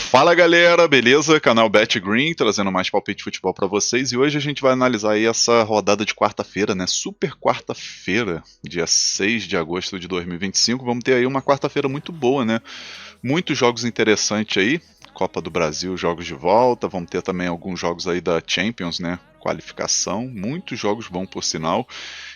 Fala galera, beleza? Canal Bet Green, trazendo mais palpite de futebol para vocês, e hoje a gente vai analisar aí essa rodada de quarta-feira, né? Super quarta-feira, dia 6 de agosto de 2025. Vamos ter aí uma quarta-feira muito boa, né? Muitos jogos interessantes aí, Copa do Brasil, jogos de volta, vamos ter também alguns jogos aí da Champions, né? Qualificação, muitos jogos bons por sinal.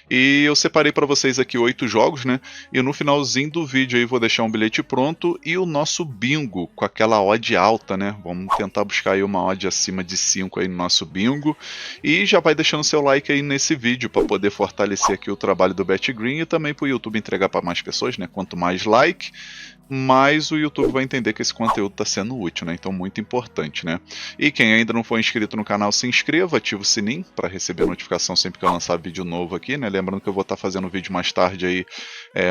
E eu separei para vocês aqui 8 jogos, né? E no finalzinho do vídeo aí vou deixar um bilhete pronto e o nosso bingo com aquela odd alta, né? Vamos tentar buscar aí uma odd acima de 5 aí no nosso bingo. E já vai deixando seu like aí nesse vídeo para poder fortalecer aqui o trabalho do Bet Green e também para o YouTube entregar para mais pessoas, né? Quanto mais like, mais o YouTube vai entender que esse conteúdo está sendo útil, né? Então muito importante, né? E quem ainda não for inscrito no canal, se inscreva, ativa o sininho para receber notificação sempre que eu lançar vídeo novo aqui, né? Lembrando que eu vou estar fazendo vídeo mais tarde aí,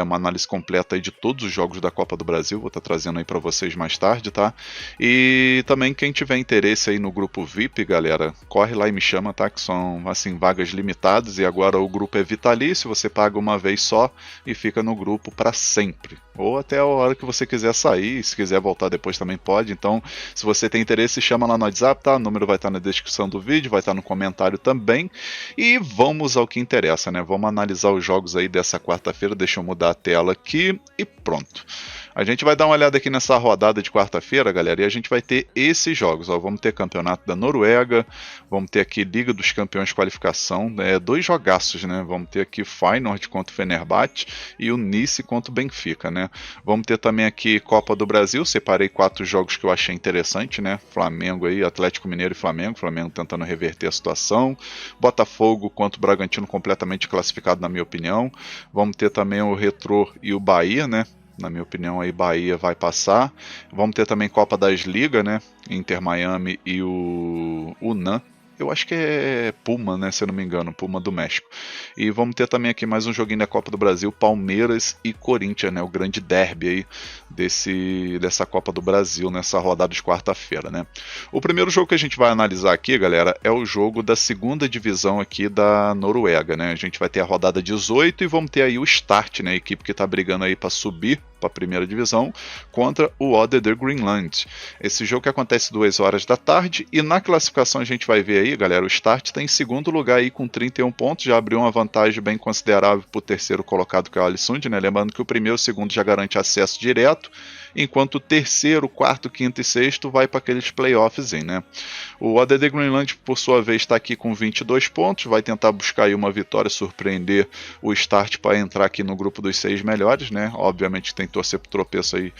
uma análise completa aí de todos os jogos da Copa do Brasil, vou estar trazendo aí para vocês mais tarde, tá? E também quem tiver interesse aí no grupo VIP, galera, corre lá e me chama, tá? Que são, assim, vagas limitadas e agora o grupo é vitalício, você paga uma vez só e fica no grupo para sempre. Ou até a hora que você quiser sair, se quiser voltar depois também pode. Então, se você tem interesse, chama lá no WhatsApp, tá? O número vai estar na descrição do vídeo, vai estar no comentário também. E vamos ao que interessa, né? Vamos analisar os jogos aí dessa quarta-feira. Deixa eu mudar a tela aqui e pronto. A gente vai dar uma olhada aqui nessa rodada de quarta-feira, galera, e a gente vai ter esses jogos. Ó, vamos ter Campeonato da Noruega, vamos ter aqui Liga dos Campeões Qualificação, dois jogaços, né? Vamos ter aqui Feyenoord contra o Fenerbahçe e o Nice contra o Benfica, né? Vamos ter também aqui Copa do Brasil, separei 4 jogos que eu achei interessante, né? Flamengo aí, Atlético Mineiro e Flamengo tentando reverter a situação. Botafogo contra o Bragantino completamente classificado, na minha opinião. Vamos ter também o Retrô e o Bahia, né? Na minha opinião, aí Bahia vai passar. Vamos ter também Copa das Ligas, né? Inter Miami e o UNAM. Eu acho que é Puma, né? Se eu não me engano, Puma do México. E vamos ter também aqui mais um joguinho da Copa do Brasil, Palmeiras e Corinthians, né? O grande derby aí dessa Copa do Brasil, nessa rodada de quarta-feira, né? O primeiro jogo que a gente vai analisar aqui, galera, é o jogo da segunda divisão aqui da Noruega, né? A gente vai ter a rodada 18 e vamos ter aí o Start, né? A equipe que tá brigando aí para subir para a primeira divisão contra o Odder Greenland. Esse jogo que acontece 2 horas da tarde e na classificação a gente vai ver aí, galera, o Start está em segundo lugar aí com 31 pontos, já abriu uma vantagem bem considerável para o terceiro colocado, que é o Alisund, né? Lembrando que o primeiro e o segundo já garante acesso direto, enquanto o terceiro, quarto, quinto e sexto vai para aqueles playoffs, né? O Odder Greenland, por sua vez, está aqui com 22 pontos, vai tentar buscar aí uma vitória, surpreender o Start para entrar aqui no grupo dos 6 melhores, né? Obviamente tem que torcer pro tropeço aí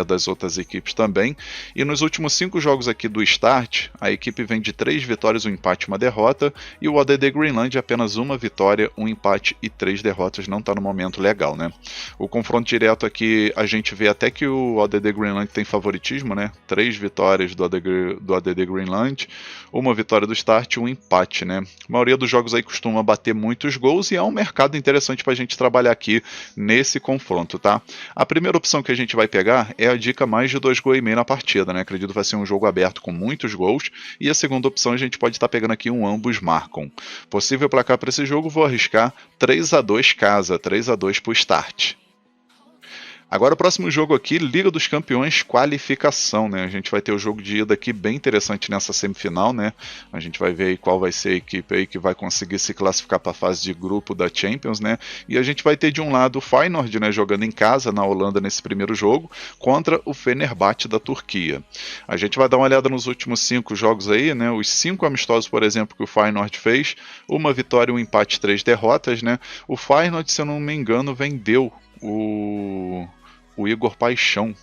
das outras equipes também. E nos últimos 5 jogos aqui do Start, a equipe vem de 3 vitórias, um empate e uma derrota, e o Odder Greenland apenas 1 vitória, um empate e 3 derrotas, não está no momento legal, né? O confronto direto aqui, a gente vê até que o Odder Greenland tem favoritismo, né? 3 vitórias do Odder Greenland, 1 vitória do Start e um empate, né? A maioria dos jogos aí costuma bater muitos gols e é um mercado interessante para a gente trabalhar aqui nesse confronto, tá? A primeira opção que a gente vai pegar é a dica mais de 2,5 gols na partida, né? Acredito que vai ser um jogo aberto com muitos gols. E a segunda opção a gente pode estar pegando aqui um ambos marcam. Possível placar para esse jogo, vou arriscar 3-2 casa, 3-2 para o Start. Agora o próximo jogo aqui, Liga dos Campeões Qualificação, né? A gente vai ter o jogo de ida aqui bem interessante nessa semifinal, né? A gente vai ver aí qual vai ser a equipe aí que vai conseguir se classificar para a fase de grupo da Champions, né? E a gente vai ter de um lado o Feyenoord, né, jogando em casa na Holanda nesse primeiro jogo, contra o Fenerbahçe da Turquia. A gente vai dar uma olhada nos últimos 5 jogos aí, né? Os 5 amistosos, por exemplo, que o Feyenoord fez, 1 vitória, 1 empate e 3 derrotas, né? O Feyenoord, se eu não me engano, vendeu o Igor Paixão,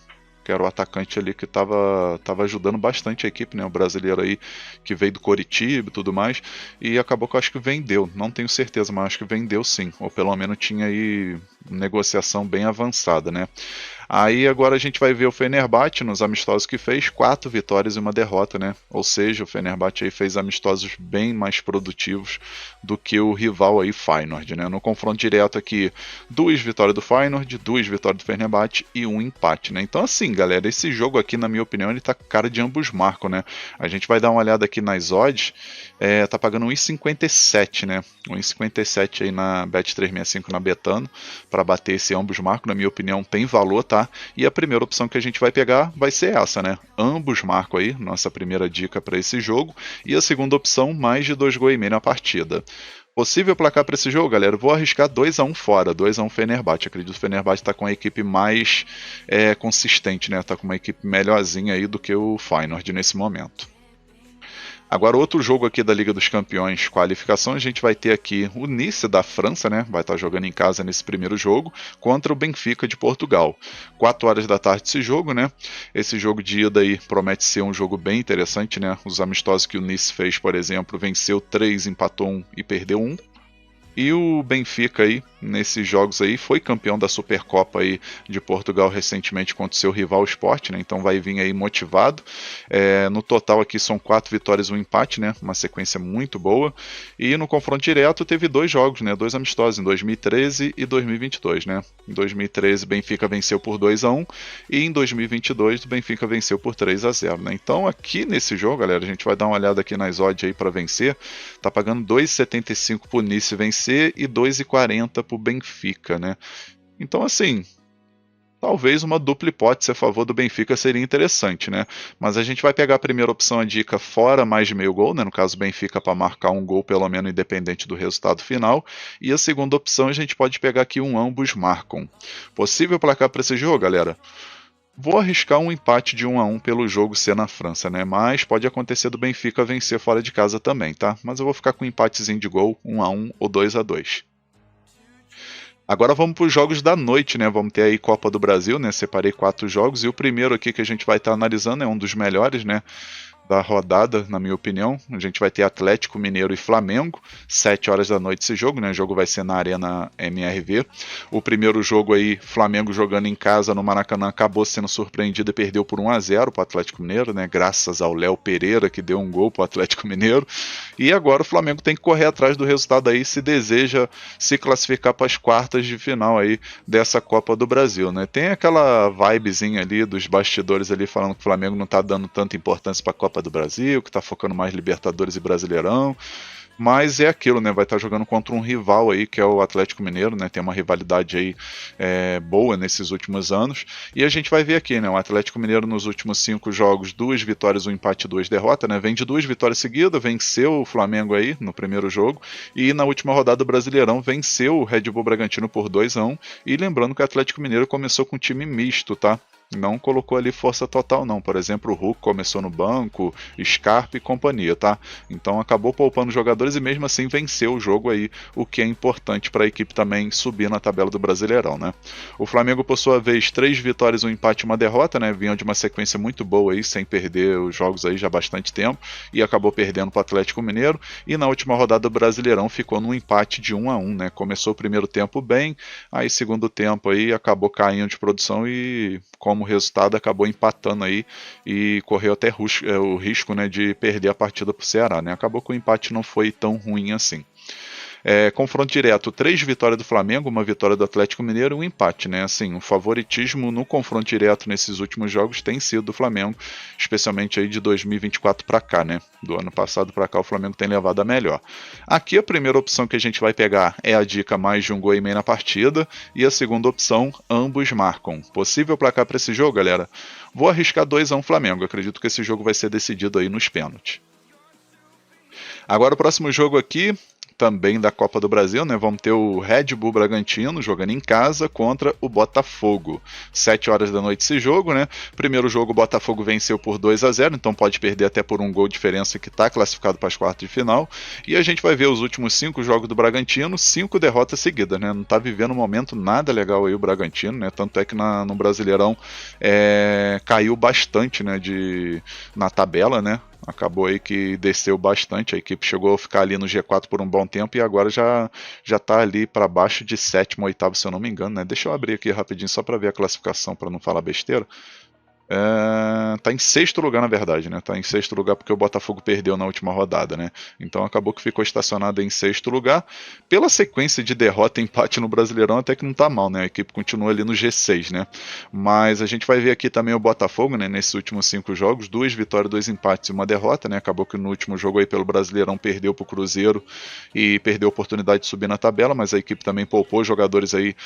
que era o atacante ali que estava ajudando bastante a equipe, né? O brasileiro aí que veio do Coritiba e tudo mais, e acabou que eu acho que vendeu, não tenho certeza, mas acho que vendeu sim, ou pelo menos tinha aí negociação bem avançada, né? Aí agora a gente vai ver o Fenerbahçe nos amistosos que fez, 4 vitórias e uma derrota, né? Ou seja, o Fenerbahçe aí fez amistosos bem mais produtivos do que o rival aí, Feyenoord, né? No confronto direto aqui, 2 vitórias do Feyenoord, 2 vitórias do Fenerbahçe e um empate, né? Então assim, galera, esse jogo aqui, na minha opinião, ele tá com cara de ambos marcam, né? A gente vai dar uma olhada aqui nas odds, tá pagando 1,57, né? 1,57 aí na Bet365 na Betano, para bater esse ambos marcam, na minha opinião, tem valor, tá? E a primeira opção que a gente vai pegar vai ser essa, né? Ambos marcam aí, nossa primeira dica para esse jogo. E a segunda opção, mais de 2,5 gols na partida. Possível placar para esse jogo, galera? Vou arriscar 2-1 fora, 2-1 Fenerbahçe. Acredito que o Fenerbahçe está com a equipe mais consistente, né? Está com uma equipe melhorzinha aí do que o Feyenoord nesse momento. Agora, outro jogo aqui da Liga dos Campeões, qualificação, a gente vai ter aqui o Nice da França, né? Vai estar jogando em casa nesse primeiro jogo, contra o Benfica de Portugal. 4 horas da tarde esse jogo, né? Esse jogo de ida aí promete ser um jogo bem interessante, né? Os amistosos que o Nice fez, por exemplo, venceu 3, empatou 1 e perdeu 1. E o Benfica aí, nesses jogos aí, foi campeão da Supercopa aí de Portugal recentemente contra o seu rival Sport, né? Então vai vir aí motivado. No total aqui são 4 vitórias e um empate, né? Uma sequência muito boa. E no confronto direto teve 2 jogos, né? 2 amistosos, em 2013 e 2022, né? Em 2013 o Benfica venceu por 2-1 e em 2022 o Benfica venceu por 3-0, né? Então aqui nesse jogo, galera, a gente vai dar uma olhada aqui nas odds aí para vencer. Tá pagando 2,75 pro Nice vencer e 2,40 pro Benfica, né? Então assim, talvez uma dupla hipótese a favor do Benfica seria interessante, né? Mas a gente vai pegar a primeira opção, a dica fora mais de meio gol, né? No caso, Benfica para marcar um gol pelo menos independente do resultado final. E a segunda opção a gente pode pegar aqui um ambos marcam. Possível placar para esse jogo, galera? Vou arriscar um empate de 1-1 pelo jogo ser na França, né? Mas pode acontecer do Benfica vencer fora de casa também, tá? Mas eu vou ficar com um empatezinho de gol, 1-1 ou 2-2. Agora vamos para os jogos da noite, né? Vamos ter aí Copa do Brasil, né? Separei 4 jogos e o primeiro aqui que a gente vai estar analisando é um dos melhores, né? Da rodada, na minha opinião. A gente vai ter Atlético Mineiro e Flamengo, 7 horas da noite esse jogo, né? O jogo vai ser na Arena MRV. O primeiro jogo aí, Flamengo jogando em casa no Maracanã, acabou sendo surpreendido e perdeu por 1-0 para o Atlético Mineiro, né? Graças ao Léo Pereira, que deu um gol para o Atlético Mineiro. E agora o Flamengo tem que correr atrás do resultado aí se deseja se classificar para as quartas de final aí dessa Copa do Brasil, né? Tem aquela vibezinha ali dos bastidores ali falando que o Flamengo não está dando tanta importância para a Copa do Brasil, que tá focando mais Libertadores e Brasileirão, mas é aquilo, né? Vai estar jogando contra um rival aí, que é o Atlético Mineiro, né? Tem uma rivalidade aí boa nesses últimos anos, e a gente vai ver aqui, né? O Atlético Mineiro nos últimos 5 jogos, 2 vitórias, 1 empate e 2 derrotas, né? Vem de 2 vitórias seguidas, venceu o Flamengo aí no primeiro jogo, e na última rodada do Brasileirão venceu o Red Bull Bragantino por 2-1, e lembrando que o Atlético Mineiro começou com um time misto, tá? Não colocou ali força total não, por exemplo o Hulk começou no banco, Scarpa e companhia, tá? Então acabou poupando jogadores e mesmo assim venceu o jogo aí, o que é importante para a equipe também subir na tabela do Brasileirão, né? O Flamengo por sua vez 3 vitórias, 1 empate e 1 derrota, né? Vinham de uma sequência muito boa aí, sem perder os jogos aí já há bastante tempo, e acabou perdendo para o Atlético Mineiro, e na última rodada do Brasileirão ficou num empate de 1-1, né? Começou o primeiro tempo bem, aí segundo tempo aí acabou caindo de produção e como resultado acabou empatando aí e correu até o risco, né, de perder a partida para o Ceará, né? Acabou que o empate não foi tão ruim assim. Confronto direto, 3 vitórias do Flamengo, 1 vitória do Atlético Mineiro e 1 empate, né? Assim, o favoritismo no confronto direto nesses últimos jogos tem sido do Flamengo, especialmente aí de 2024 para cá, né? Do ano passado para cá o Flamengo tem levado a melhor. Aqui a primeira opção que a gente vai pegar é a dica mais de 1,5 gols na partida e a segunda opção, ambos marcam. Possível placar para esse jogo, galera? Vou arriscar 2-1 Flamengo, acredito que esse jogo vai ser decidido aí nos pênaltis. Agora o próximo jogo aqui, também da Copa do Brasil, né? Vamos ter o Red Bull Bragantino jogando em casa contra o Botafogo. 7 horas da noite esse jogo, né? Primeiro jogo o Botafogo venceu por 2-0, então pode perder até por 1 gol de diferença que está classificado para as quartas de final. E a gente vai ver os últimos 5 jogos do Bragantino, 5 derrotas seguidas, né? Não está vivendo um momento nada legal aí o Bragantino, né? Tanto é que no Brasileirão caiu bastante, né? Na tabela, né? Acabou aí que desceu bastante, a equipe chegou a ficar ali no G4 por um bom tempo e agora já tá ali para baixo de sétimo, oitavo, se eu não me engano, né? Deixa eu abrir aqui rapidinho só para ver a classificação, para não falar besteira. Tá em sexto lugar, na verdade, né? Tá em sexto lugar porque o Botafogo perdeu na última rodada, né? Então acabou que ficou estacionado em sexto lugar. Pela sequência de derrota e empate no Brasileirão, até que não tá mal, né? A equipe continua ali no G6, né? Mas a gente vai ver aqui também o Botafogo, né? Nesses últimos 5 jogos, 2 vitórias, 2 empates e uma derrota, né? Acabou que no último jogo aí pelo Brasileirão perdeu pro Cruzeiro e perdeu a oportunidade de subir na tabela, mas a equipe também poupou jogadores aí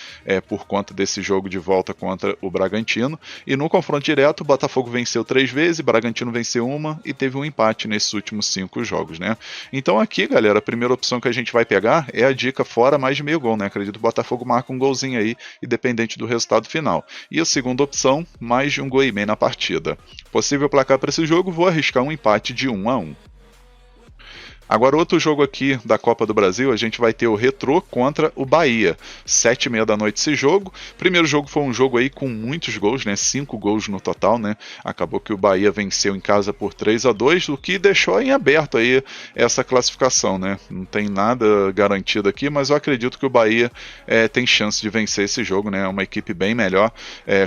por conta desse jogo de volta contra o Bragantino. E no confronto direto, o Botafogo venceu 3 vezes, Bragantino venceu uma e teve um empate nesses últimos 5 jogos, né? Então aqui, galera, a primeira opção que a gente vai pegar é a dica fora mais de meio gol, né? Acredito que o Botafogo marca um golzinho aí, independente do resultado final. E a segunda opção, mais de um gol e meio na partida. Possível placar para esse jogo, vou arriscar um empate de 1-1. Agora, outro jogo aqui da Copa do Brasil, a gente vai ter o Retrô contra o Bahia. 7h30 da noite esse jogo. Primeiro jogo foi um jogo aí com muitos gols, né? 5 gols no total, né? Acabou que o Bahia venceu em casa por 3-2, o que deixou em aberto aí essa classificação, né? Não tem nada garantido aqui, mas eu acredito que o Bahia tem chance de vencer esse jogo, né? É uma equipe bem melhor,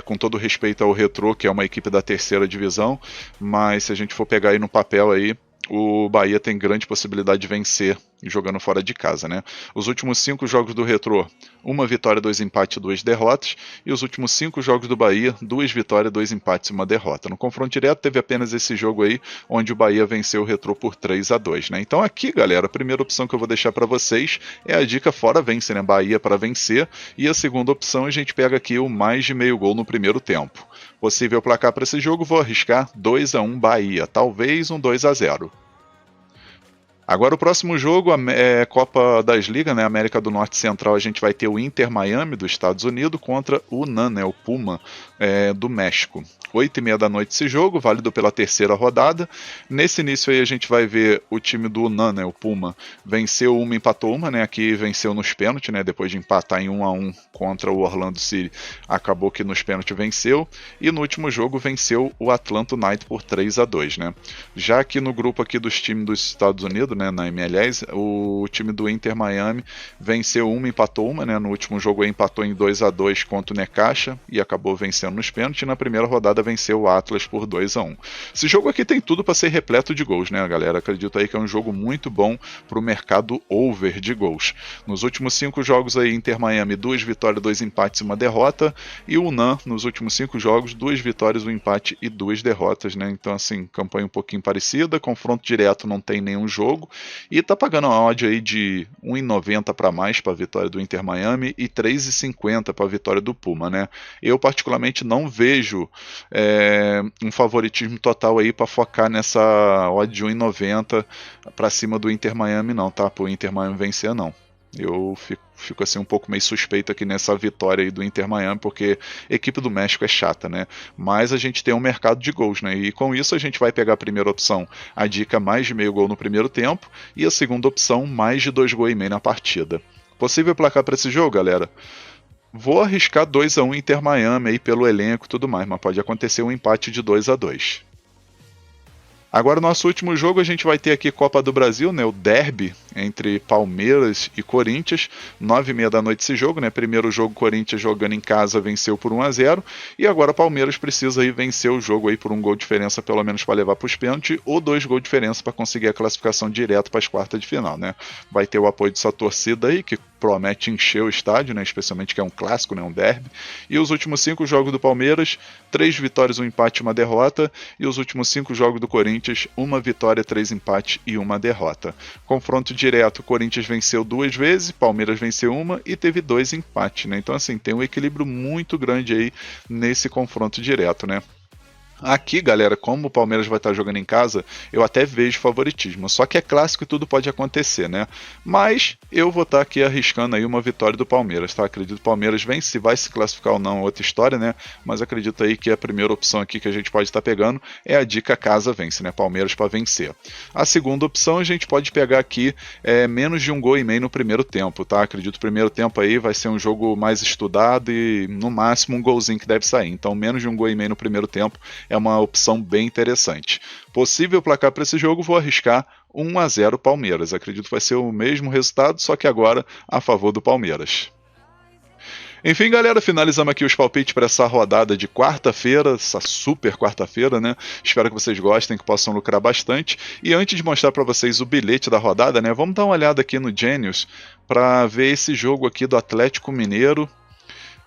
com todo respeito ao Retrô, que é uma equipe da terceira divisão, mas se a gente for pegar aí no papel aí, o Bahia tem grande possibilidade de vencer jogando fora de casa, né? Os últimos 5 jogos do Retrô, 1 vitória, 2 empates e 2 derrotas, e os últimos 5 jogos do Bahia, 2 vitórias, 2 empates e 1 derrota. No confronto direto teve apenas esse jogo aí, onde o Bahia venceu o Retrô por 3-2, né? Então aqui, galera, a primeira opção que eu vou deixar para vocês é a dica fora vence, né? Bahia para vencer, e a segunda opção a gente pega aqui o mais de meio gol no primeiro tempo. Possível placar para esse jogo, vou arriscar 2-1 Bahia, talvez um 2-0. Agora o próximo jogo, Copa das Ligas, né, América do Norte Central, a gente vai ter o Inter Miami dos Estados Unidos contra o NAN, né, o Puma do México. 8h30 da noite esse jogo, válido pela terceira rodada. Nesse início aí a gente vai ver o time do NAN, né, o Puma, venceu uma, empatou uma, né, aqui venceu nos pênaltis, né, depois de empatar em 1-1 contra o Orlando City, acabou que nos pênaltis venceu, e no último jogo venceu o Atlanta United por 3-2, né. Já aqui no grupo aqui dos times dos Estados Unidos, né, na MLS, o time do Inter Miami venceu uma, empatou uma, né, no último jogo empatou em 2-2 contra o Necaxa e acabou vencendo nos pênaltis, e na primeira rodada venceu o Atlas por 2-1. Esse jogo aqui tem tudo para ser repleto de gols, né, galera? Acredito aí que é um jogo muito bom para o mercado over de gols. Nos últimos 5 jogos aí, Inter Miami, 2 vitórias, 2 empates e 1 derrota, e o NAN, nos últimos 5 jogos, 2 vitórias, 1 empate e 2 derrotas, né? Então, assim, campanha um pouquinho parecida, confronto direto não tem nenhum jogo, e tá pagando uma odd aí de 1,90 para mais para a vitória do Inter Miami e 3,50 para a vitória do Puma, né? Eu particularmente não vejo um favoritismo total aí para focar nessa odd de 1,90 para cima do Inter Miami não, tá? Pro Inter Miami vencer não. Eu fico assim um pouco meio suspeito aqui nessa vitória aí do Inter Miami, porque a equipe do México é chata, né? Mas a gente tem um mercado de gols, né? E com isso a gente vai pegar a primeira opção, a dica mais de meio gol no primeiro tempo, e a segunda opção, mais de 2 gols e meio na partida. Possível placar para esse jogo, galera? Vou arriscar 2-1 Inter Miami aí pelo elenco e tudo mais, mas pode acontecer um empate de 2-2. Agora, no nosso último jogo, a gente vai ter aqui Copa do Brasil, né, o derby entre Palmeiras e Corinthians, 9h30 da noite esse jogo, né, primeiro jogo Corinthians jogando em casa venceu por 1-0, e agora Palmeiras precisa aí vencer o jogo aí por um gol de diferença pelo menos para levar para os pênaltis, ou 2 gols de diferença para conseguir a classificação direto para as quartas de final, né. Vai ter o apoio dessa torcida aí, que promete encher o estádio, né, especialmente que é um clássico, né, um derby, e os últimos 5 jogos do Palmeiras, 3 vitórias, 1 empate e 1 derrota, e os últimos 5 jogos do Corinthians, 1 vitória, 3 empates e 1 derrota. Confronto direto, o Corinthians venceu 2 vezes, Palmeiras venceu 1 e teve 2 empates, né, então assim, tem um equilíbrio muito grande aí nesse confronto direto, né. Aqui, galera, como o Palmeiras vai estar jogando em casa, eu até vejo favoritismo. Só que é clássico e tudo pode acontecer, né? Mas eu vou estar aqui arriscando aí uma vitória do Palmeiras, tá? Acredito que o Palmeiras vence, se vai se classificar ou não, é outra história, né? Mas acredito aí que a primeira opção aqui que a gente pode estar pegando é a dica casa vence, né? Palmeiras para vencer. A segunda opção a gente pode pegar aqui menos de 1 gol e meio no primeiro tempo, tá? Acredito que o primeiro tempo aí vai ser um jogo mais estudado e no máximo um golzinho que deve sair. Então menos de 1 gol e meio no primeiro tempo é uma opção bem interessante. Possível placar para esse jogo, vou arriscar 1-0 Palmeiras. Acredito que vai ser o mesmo resultado, só que agora a favor do Palmeiras. Enfim, galera, finalizamos aqui os palpites para essa rodada de quarta-feira, essa super quarta-feira, né? Espero que vocês gostem, que possam lucrar bastante. E antes de mostrar para vocês o bilhete da rodada, né? Vamos dar uma olhada aqui no Genius para ver esse jogo aqui do Atlético Mineiro.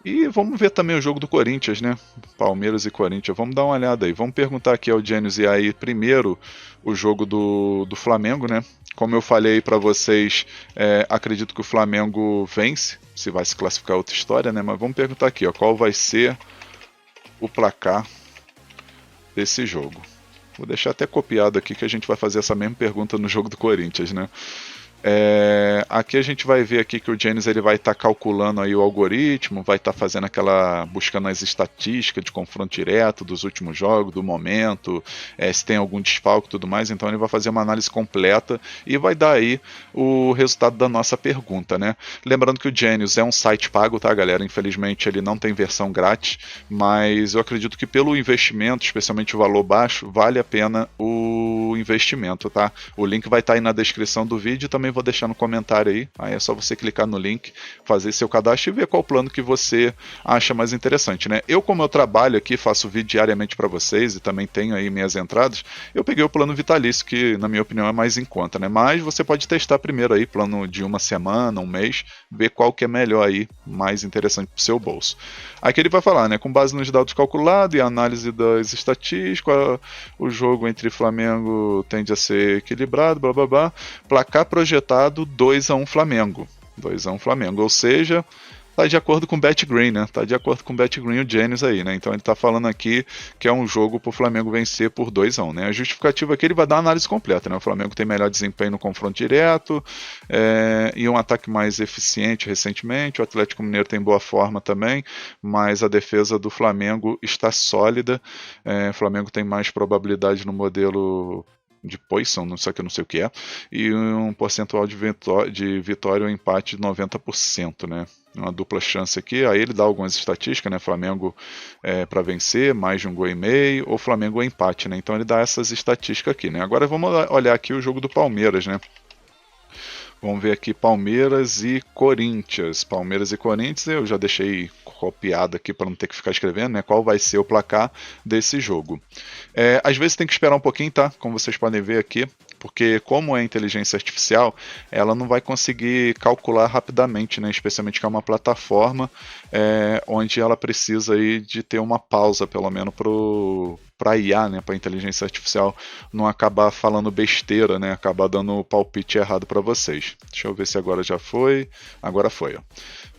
E vamos ver também o jogo do Corinthians, né? Palmeiras e Corinthians. Vamos dar uma olhada aí. Vamos perguntar aqui ao Genius e aí primeiro o jogo do Flamengo, né? Como eu falei para vocês, acredito que o Flamengo vence. Se vai se classificar é outra história, né? Mas vamos perguntar aqui, ó, qual vai ser o placar desse jogo. Vou deixar até copiado aqui que a gente vai fazer essa mesma pergunta no jogo do Corinthians, né? Aqui a gente vai ver aqui que o Genius ele vai estar calculando aí o algoritmo, vai estar fazendo buscando as estatísticas de confronto direto dos últimos jogos, do momento, se tem algum desfalque e tudo mais, então ele vai fazer uma análise completa e vai dar aí o resultado da nossa pergunta, né? Lembrando que o Genius é um site pago, tá, galera? Infelizmente ele não tem versão grátis, mas eu acredito que pelo investimento, especialmente o valor baixo, vale a pena o investimento, tá? O link vai estar aí na descrição do vídeo e também vou deixar no comentário aí é só você clicar no link, fazer seu cadastro e ver qual plano que você acha mais interessante, né? Como eu trabalho aqui, faço vídeo diariamente para vocês e também tenho aí minhas entradas, eu peguei o plano vitalício, que na minha opinião é mais em conta, né? Mas você pode testar primeiro aí, plano de uma semana, um mês, ver qual que é melhor aí, mais interessante para o seu bolso. Aqui ele vai falar, né? Com base nos dados calculados e análise das estatísticas, o jogo entre Flamengo tende a ser equilibrado, blá blá blá, placar projetado 2-1 Flamengo. 2-1 Flamengo, ou seja, tá de acordo com o BetGreen, né? Tá de acordo com o BetGreen o Genius aí, né? Então ele tá falando aqui que é um jogo pro Flamengo vencer por 2-1, né? A justificativa aqui ele vai dar uma análise completa, né? O Flamengo tem melhor desempenho no confronto direto e um ataque mais eficiente recentemente. O Atlético Mineiro tem boa forma também, mas a defesa do Flamengo está sólida. O Flamengo tem mais probabilidade no modelo de Poisson, não sei o que é, e um percentual de vitória ou empate de 90%, né? Uma dupla chance aqui, aí ele dá algumas estatísticas, né? Flamengo para vencer, mais de 1,5 gol, ou Flamengo empate, né? Então ele dá essas estatísticas aqui, né? Agora vamos olhar aqui o jogo do Palmeiras, né? Vamos ver aqui Palmeiras e Corinthians. Palmeiras e Corinthians, eu já deixei copiado aqui para não ter que ficar escrevendo, né? Qual vai ser o placar desse jogo. Às vezes tem que esperar um pouquinho, tá? Como vocês podem ver aqui, porque como é inteligência artificial, ela não vai conseguir calcular rapidamente, né? Especialmente que é uma plataforma onde ela precisa aí de ter uma pausa, pelo menos para IA, né, para inteligência artificial não acabar falando besteira, né, acabar dando o palpite errado para vocês. Deixa eu ver se agora já foi. Agora foi, ó.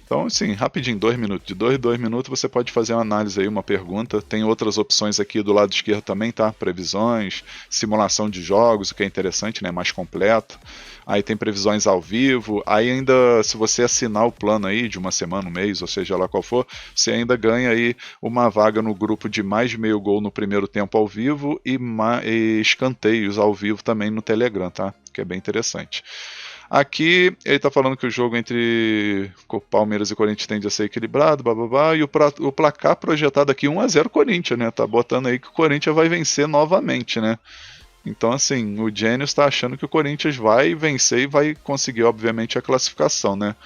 Então, assim, rapidinho, 2 minutos. De 2 minutos você pode fazer uma análise aí, uma pergunta. Tem outras opções aqui do lado esquerdo também, tá? Previsões, simulação de jogos, o que é interessante, né? Mais completo. Aí tem previsões ao vivo. Aí ainda, se você assinar o plano aí de uma semana, um mês, ou seja lá qual for, você ainda ganha aí uma vaga no grupo de mais de meio gol no primeiro tempo ao vivo e escanteios ao vivo também no Telegram, tá? Que é bem interessante. Aqui ele está falando que o jogo entre Palmeiras e Corinthians tende a ser equilibrado, blá, e o placar projetado aqui 1-0 Corinthians, né? Tá botando aí que o Corinthians vai vencer novamente, né? Então, assim, o Genius está achando que o Corinthians vai vencer e vai conseguir, obviamente, a classificação, né?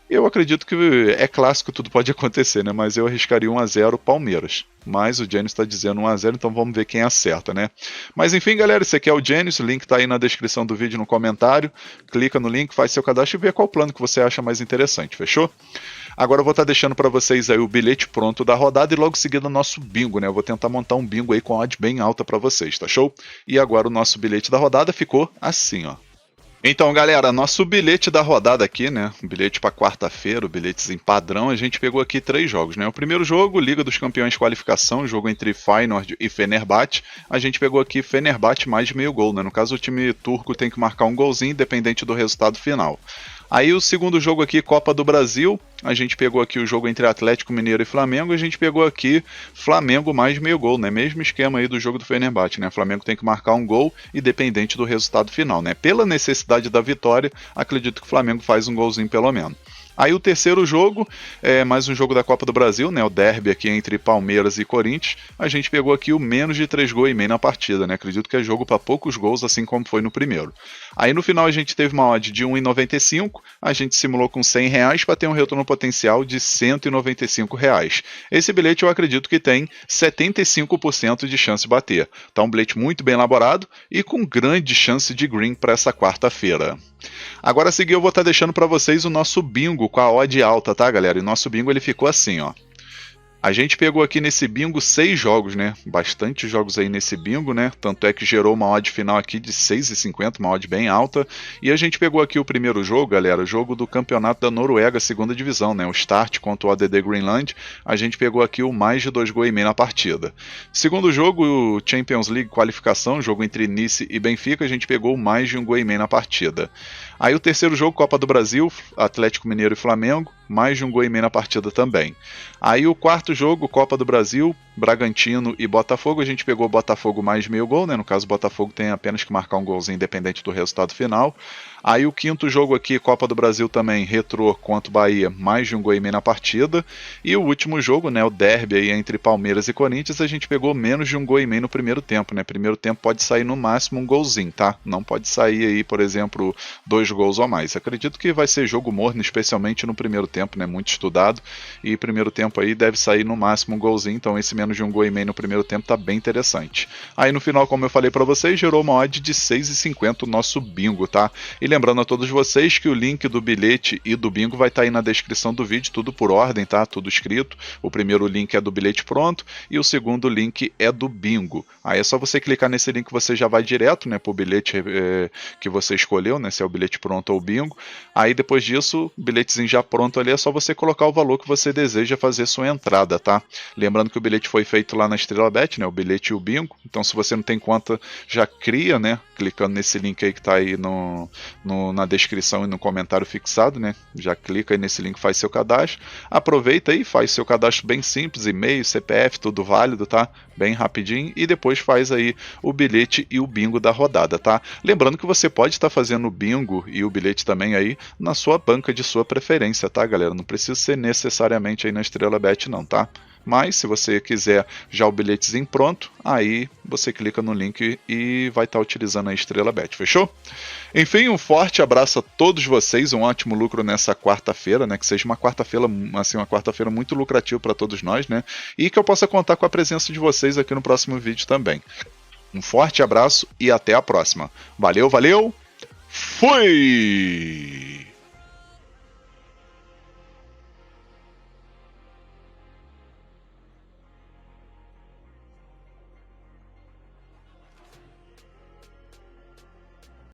Eu acredito que é clássico, tudo pode acontecer, né? Mas eu arriscaria 1-0 Palmeiras. Mas o Genius está dizendo 1-0, então vamos ver quem acerta, né? Mas enfim, galera, esse aqui é o Genius, o link está aí na descrição do vídeo, no comentário. Clica no link, faz seu cadastro e vê qual plano que você acha mais interessante, fechou? Agora eu vou estar deixando para vocês aí o bilhete pronto da rodada e logo em seguida o nosso bingo, né? Eu vou tentar montar um bingo aí com odd bem alta para vocês, tá show? E agora o nosso bilhete da rodada ficou assim, ó. Então, galera, nosso bilhete da rodada aqui, né? O bilhete para quarta-feira, o bilhetezinho padrão, a gente pegou aqui 3 jogos, né? O primeiro jogo, Liga dos Campeões qualificação, jogo entre Feyenoord e Fenerbahçe. A gente pegou aqui Fenerbahçe mais de meio gol, né? No caso, o time turco tem que marcar um golzinho, independente do resultado final. Aí o segundo jogo aqui, Copa do Brasil, a gente pegou aqui o jogo entre Atlético Mineiro e Flamengo, a gente pegou aqui Flamengo mais meio gol, né? Mesmo esquema aí do jogo do Fenerbahçe, né? Flamengo tem que marcar um gol independente do resultado final, né? Pela necessidade da vitória, acredito que o Flamengo faz um golzinho pelo menos. Aí o terceiro jogo, mais um jogo da Copa do Brasil, né, o derby aqui entre Palmeiras e Corinthians. A gente pegou aqui o menos de 3 gols e meio na partida, né? Acredito que é jogo para poucos gols, assim como foi no primeiro. Aí no final a gente teve uma odd de 1,95, a gente simulou com R$100 para ter um retorno potencial de R$195. Esse bilhete eu acredito que tem 75% de chance de bater. Tá um bilhete muito bem elaborado e com grande chance de green para essa quarta-feira. Agora a seguir eu vou estar deixando para vocês o nosso bingo com a odd alta, tá, galera? E o nosso bingo ele ficou assim, ó. A gente pegou aqui nesse bingo 6 jogos, né? Bastante jogos aí nesse bingo, né? Tanto é que gerou uma odd final aqui de 6,50, uma odd bem alta. E a gente pegou aqui o primeiro jogo, galera, o jogo do campeonato da Noruega, segunda divisão, né? O Start contra o ADD Greenland. A gente pegou aqui o mais de 2 gols e meio na partida. Segundo jogo, o Champions League qualificação, jogo entre Nice e Benfica, a gente pegou mais de 1 gol e meio na partida. Aí o terceiro jogo, Copa do Brasil, Atlético Mineiro e Flamengo, mais de 1 gol e meio na partida também. Aí o quarto jogo, Copa do Brasil, Bragantino e Botafogo, a gente pegou Botafogo mais de meio gol, né? No caso, o Botafogo tem apenas que marcar um golzinho independente do resultado final. Aí o quinto jogo aqui, Copa do Brasil também, Retrô contra o Bahia, mais de 1 gol e meio na partida. E o último jogo, né, o derby aí entre Palmeiras e Corinthians, a gente pegou menos de 1 gol e meio no primeiro tempo, né? Primeiro tempo pode sair no máximo um golzinho, tá? Não pode sair aí, por exemplo, 2 gols ou mais. Acredito que vai ser jogo morno, especialmente no primeiro tempo, né? Muito estudado. E primeiro tempo aí deve sair no máximo um golzinho, então esse menos de 1 gol e meio no primeiro tempo tá bem interessante. Aí no final, como eu falei para vocês, gerou uma odd de 6,50 o nosso bingo, tá? E lembrando a todos vocês que o link do bilhete e do bingo vai estar aí na descrição do vídeo, tudo por ordem, tá? Tudo escrito. O primeiro link é do bilhete pronto e o segundo link é do bingo. Aí é só você clicar nesse link, você já vai direto, né, pro bilhete que você escolheu, né, se é o bilhete pronto ou o bingo. Aí depois disso, o bilhetezinho já pronto ali, é só você colocar o valor que você deseja fazer sua entrada, tá? Lembrando que o bilhete foi feito lá na Estrela Bet, né, o bilhete e o bingo. Então se você não tem conta, já cria, né, clicando nesse link aí que tá aí na descrição e no comentário fixado, né? Já clica aí nesse link, faz seu cadastro. Aproveita aí, faz seu cadastro bem simples, e-mail, CPF, tudo válido, tá? Bem rapidinho. E depois faz aí o bilhete e o bingo da rodada, tá? Lembrando que você pode estar fazendo o bingo e o bilhete também aí na sua banca de sua preferência, tá, galera? Não precisa ser necessariamente aí na Estrela Bet não, tá? Mas se você quiser já o bilhetezinho pronto, aí você clica no link e vai estar utilizando a Estrela Bet, fechou? Enfim, um forte abraço a todos vocês, um ótimo lucro nessa quarta-feira, né? Que seja uma quarta-feira, assim, uma quarta-feira muito lucrativa para todos nós, né? E que eu possa contar com a presença de vocês aqui no próximo vídeo também. Um forte abraço e até a próxima. Valeu, valeu! Fui!